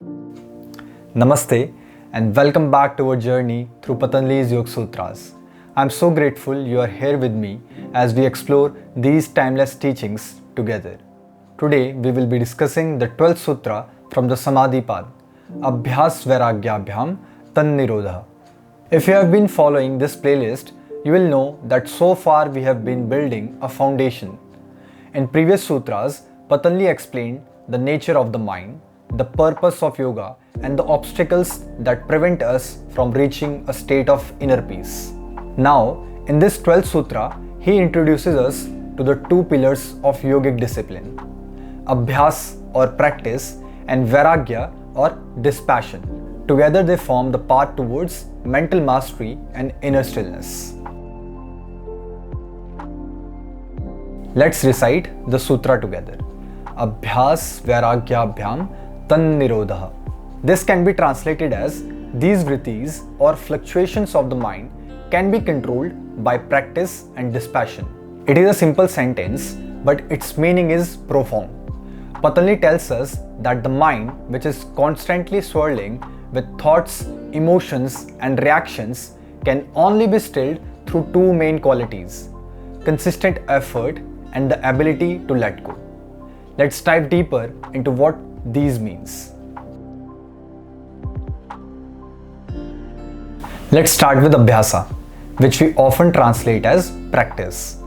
Namaste and welcome back to our journey through Patanjali's Yoga Sutras. I'm so grateful you are here with me as we explore these timeless teachings together. Today we will be discussing the 12th Sutra from the Samadhi Pada, Abhyasa-vairagyabhyam, tannirodhah. If you have been following this playlist, you will know that so far we have been building a foundation. In previous sutras, Patanjali explained the nature of the mind, the purpose of yoga, and the obstacles that prevent us from reaching a state of inner peace. Now, in this 12th sutra, he introduces us to the two pillars of yogic discipline, Abhyas or practice and Vairagya or dispassion. Together they form the path towards mental mastery and inner stillness. Let's recite the sutra together. Abhyasa-vairagyabhyam tannirodhah. This can be translated as these vrittis or fluctuations of the mind can be controlled by practice and dispassion. It is a simple sentence, but its meaning is profound. Patanjali tells us that the mind, which is constantly swirling with thoughts, emotions, and reactions, can only be stilled through two main qualities: consistent effort and the ability to let go. Let's dive deeper into what these means. Let's start with Abhyasa, which we often translate as practice.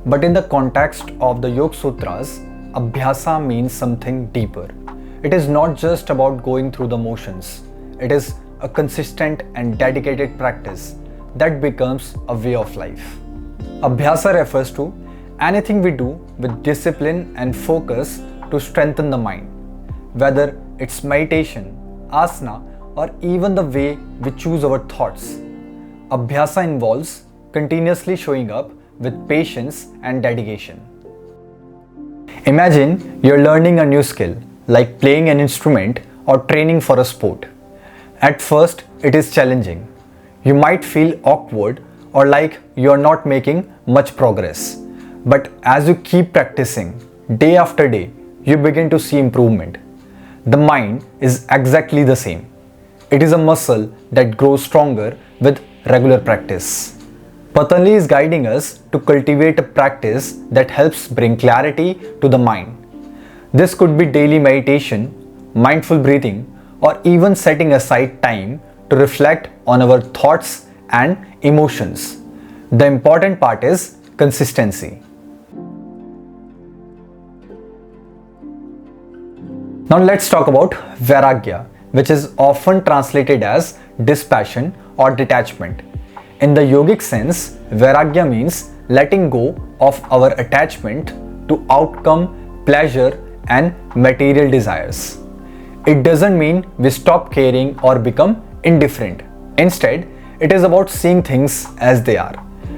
But in the context of the Yoga Sutras, Abhyasa means something deeper. It is not just about going through the motions. It is a consistent and dedicated practice that becomes a way of life. Abhyasa refers to anything we do with discipline and focus to strengthen the mind, whether it's meditation, asana, or even the way we choose our thoughts. Abhyasa involves continuously showing up with patience and dedication. Imagine you're learning a new skill, like playing an instrument or training for a sport. At first, it is challenging. You might feel awkward or like you're not making much progress. But as you keep practicing, day after day, you begin to see improvement. The mind is exactly the same. It is a muscle that grows stronger with regular practice. Patanjali is guiding us to cultivate a practice that helps bring clarity to the mind. This could be daily meditation, mindful breathing, or even setting aside time to reflect on our thoughts and emotions. The important part is consistency. Now let's talk about Vairagya, which is often translated as dispassion or detachment. In the yogic sense, Vairagya means letting go of our attachment to outcome, pleasure, and material desires. It doesn't mean we stop caring or become indifferent. Instead, it is about seeing things as they are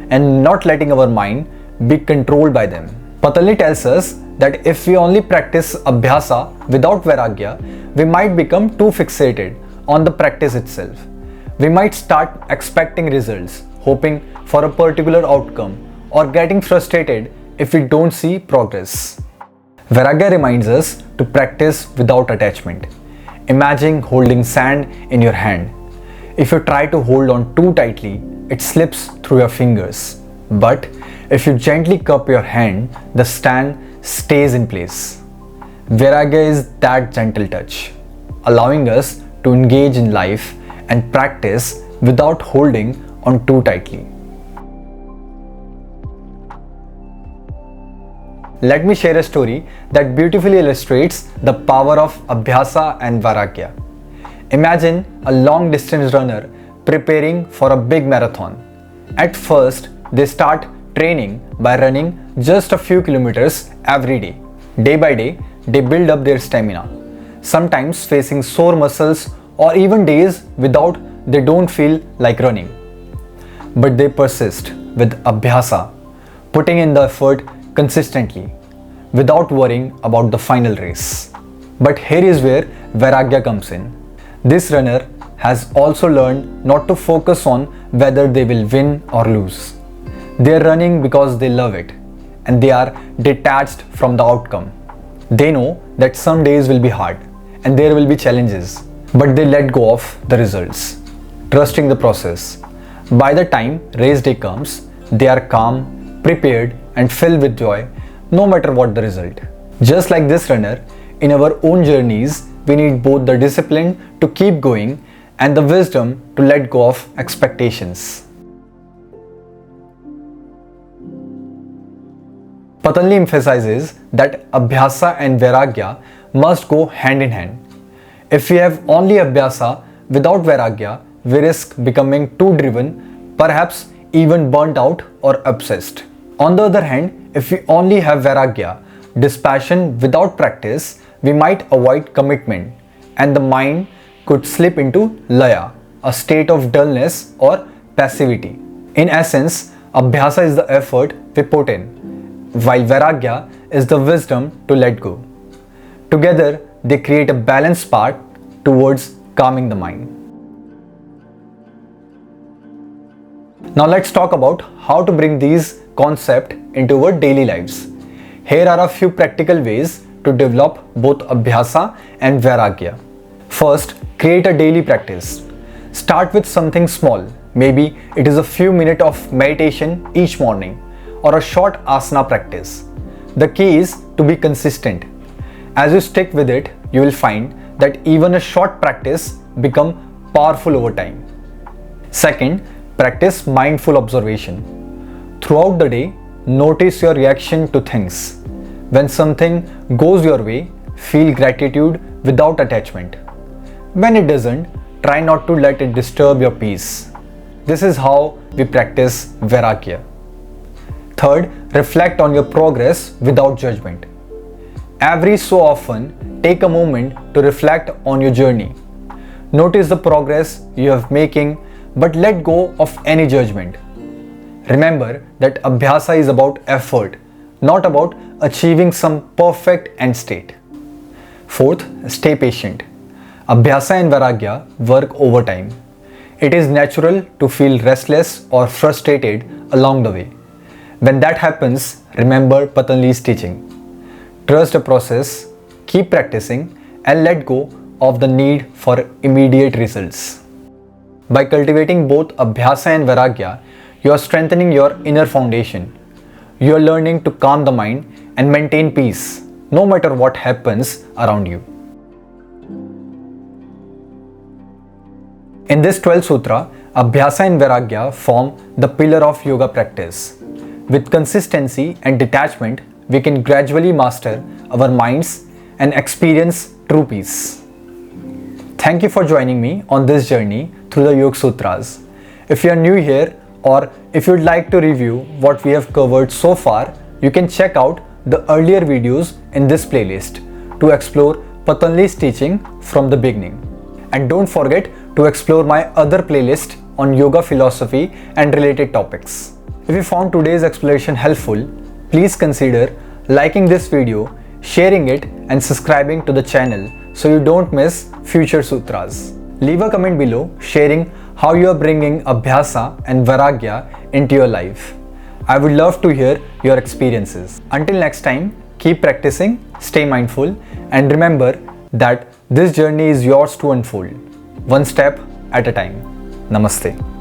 and not letting our mind be controlled by them. Patanjali tells us that if we only practice Abhyasa without Vairagya, we might become too fixated on the practice itself. We might start expecting results, hoping for a particular outcome, or getting frustrated if we don't see progress. Vairagya reminds us to practice without attachment. Imagine holding sand in your hand. If you try to hold on too tightly, it slips through your fingers. But if you gently cup your hand, the sand stays in place. Vairagya is that gentle touch, allowing us to engage in life and practice without holding on too tightly. Let me share a story that beautifully illustrates the power of Abhyasa and Vairagya. Imagine a long distance runner preparing for a big marathon. At first, they start training by running just a few kilometers every day. Day by day, they build up their stamina, sometimes facing sore muscles or even days without they don't feel like running. But they persist with Abhyasa, putting in the effort consistently, without worrying about the final race. But here is where Vairagya comes in. This runner has also learned not to focus on whether they will win or lose. They are running because they love it, and they are detached from the outcome. They know that some days will be hard and there will be challenges, but they let go of the results, trusting the process. By the time race day comes, they are calm, prepared, and filled with joy, no matter what the result. Just like this runner, in our own journeys, we need both the discipline to keep going and the wisdom to let go of expectations. Patanjali emphasizes that Abhyasa and Vairagya must go hand in hand. If we have only Abhyasa without Vairagya, we risk becoming too driven, perhaps even burnt out or obsessed. On the other hand, if we only have Vairagya, dispassion without practice, we might avoid commitment and the mind could slip into laya, a state of dullness or passivity. In essence, Abhyasa is the effort we put in, while Vairagya is the wisdom to let go. Together, they create a balanced path towards calming the mind. Now let's talk about how to bring these concepts into our daily lives. Here are a few practical ways to develop both Abhyasa and Vairagya. First, create a daily practice. Start with something small. Maybe it is a few minutes of meditation each morning or a short asana practice. The key is to be consistent. As you stick with it, you will find that even a short practice becomes powerful over time. Second, practice mindful observation. Throughout the day, notice your reaction to things. When something goes your way, feel gratitude without attachment. When it doesn't, try not to let it disturb your peace. This is how we practice Vairagya. Third, reflect on your progress without judgment. Every so often, take a moment to reflect on your journey. Notice the progress you are making, but let go of any judgment. Remember that Abhyasa is about effort, not about achieving some perfect end state. Fourth, stay patient. Abhyasa and Vairagya work over time. It is natural to feel restless or frustrated along the way. When that happens, remember Patanjali's teaching. Trust the process, keep practicing, and let go of the need for immediate results. By cultivating both Abhyasa and Vairagya, you are strengthening your inner foundation. You are learning to calm the mind and maintain peace, no matter what happens around you. In this 12th Sutra, Abhyasa and Vairagya form the pillar of yoga practice. With consistency and detachment, we can gradually master our minds and experience true peace. Thank you for joining me on this journey through the Yoga Sutras. If you are new here or if you would like to review what we have covered so far, you can check out the earlier videos in this playlist to explore Patanjali's teaching from the beginning. And don't forget to explore my other playlist on yoga philosophy and related topics. If you found today's exploration helpful, please consider liking this video, sharing it, and subscribing to the channel so you don't miss future sutras. Leave a comment below sharing how you are bringing Abhyasa and Vairagya into your life. I would love to hear your experiences. Until next time, keep practicing, stay mindful, and remember that this journey is yours to unfold, one step at a time. Namaste.